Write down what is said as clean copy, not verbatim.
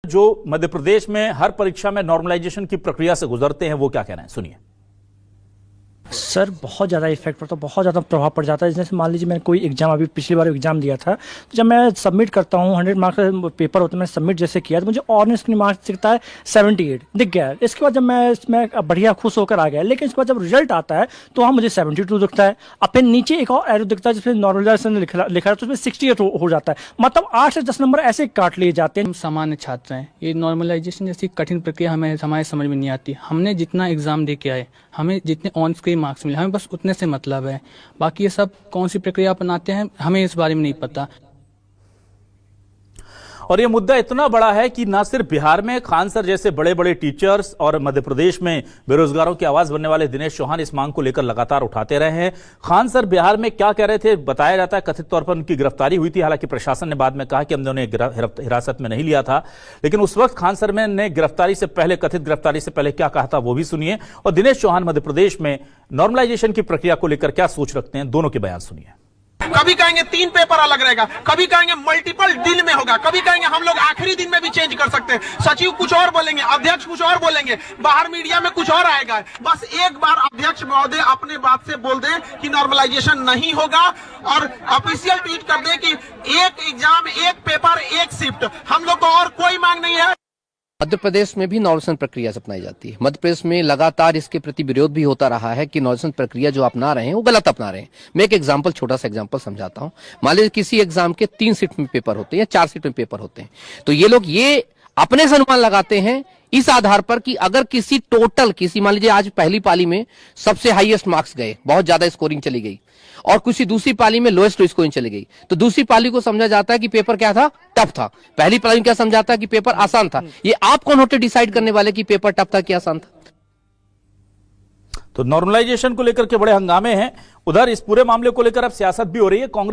जो मध्य प्रदेश में हर परीक्षा में नॉर्मलाइजेशन की प्रक्रिया से गुजरते हैं वो क्या कह रहे हैं, सुनिए। सर बहुत ज़्यादा इफेक्ट पड़ता है, बहुत ज़्यादा प्रभाव पड़ जाता है। जैसे मान लीजिए मैंने कोई एग्जाम अभी पिछली बार एग्जाम दिया था, तो जब मैं सबमिट करता हूँ 100 मार्क्स का पेपर होता है, मैंने सबमिट जैसे किया तो मुझे ऑनर्स की मार्क्स दिखता है 78 दिख गया है। इसके बाद जब मैं बढ़िया खुश होकर आ गया, लेकिन इसके बाद जब रिजल्ट आता है तो वहाँ मुझे 72 दिखता है। अब फिर नीचे एक और एरो दिखता है जिसमें नॉर्मलाइजेशन लिखा है, तो उसमें 68 हो जाता है। मतलब 8 से 10 नंबर ऐसे काट लिए जाते हैं। हम सामान्य छात्र हैं, ये नॉर्मलाइजेशन जैसी कठिन प्रक्रिया हमारे समझ में नहीं आती। हमने जितना एग्जाम दे के आए, हमें जितने ऑन स्क्रीन मार्क्स मिले, हमें बस उतने से मतलब है। बाकी ये सब कौन सी प्रक्रिया अपनाते हैं हमें इस बारे में नहीं पता। और ये मुद्दा इतना बड़ा है कि ना सिर्फ बिहार में खान सर जैसे बड़े बड़े टीचर्स और मध्य प्रदेश में बेरोजगारों की आवाज बनने वाले दिनेश चौहान इस मांग को लेकर लगातार उठाते रहे हैं। खान सर बिहार में क्या कह रहे थे बताया जाता है, कथित तौर पर उनकी गिरफ्तारी हुई थी। हालांकि प्रशासन ने बाद में कहा कि हमने उन्हें हिरासत में नहीं लिया था, लेकिन उस वक्त खान सर ने गिरफ्तारी से पहले, कथित गिरफ्तारी से पहले क्या कहा था वो भी सुनिए। और दिनेश चौहान मध्य प्रदेश में नॉर्मलाइजेशन की प्रक्रिया को लेकर क्या सोच रखते हैं, दोनों के बयान सुनिए। कभी कहेंगे 3 पेपर अलग रहेगा, कभी कहेंगे मल्टीपल दिन में होगा, कभी कहेंगे हम लोग आखिरी दिन में भी चेंज कर सकते हैं। सचिव कुछ और बोलेंगे, अध्यक्ष कुछ और बोलेंगे, बाहर मीडिया में कुछ और आएगा। बस एक बार अध्यक्ष महोदय अपने बात से बोल दें कि नॉर्मलाइजेशन नहीं होगा और ऑफिशियल ट्वीट कर दें कि एक एग्जाम, एक पेपर, एक शिफ्ट। हम लोग को और कोई मांग नहीं है। मध्य प्रदेश में भी नॉर्मलाइजेशन प्रक्रिया अपनाई जाती है। मध्य प्रदेश में लगातार इसके प्रति विरोध भी होता रहा है कि नॉर्मलाइजेशन प्रक्रिया जो अपना रहे हैं वो गलत अपना रहे हैं। मैं एक एग्जांपल, छोटा सा एग्जांपल समझाता हूं। मान लीजिए किसी एग्जाम के 3 शिफ्ट में पेपर होते हैं या 4 शिफ्ट में पेपर होते हैं, तो ये लोग ये अपने से अनुमान लगाते हैं इस आधार पर कि अगर किसी मान लीजिए आज पहली पाली में सबसे हाईएस्ट मार्क्स गए, बहुत ज्यादा स्कोरिंग चली गई, और किसी दूसरी पाली में लोएस्ट स्कोरिंग चली गई, तो दूसरी पाली को समझा जाता है कि पेपर क्या था, टफ था। पहली पाली में क्या समझाता है कि पेपर आसान था। ये आप कौन होते डिसाइड करने वाले कि पेपर टफ था कि आसान था? तो नॉर्मलाइजेशन को लेकर के बड़े हंगामे हैं। उधर इस पूरे मामले को लेकर अब सियासत भी हो रही है। कांग्रेस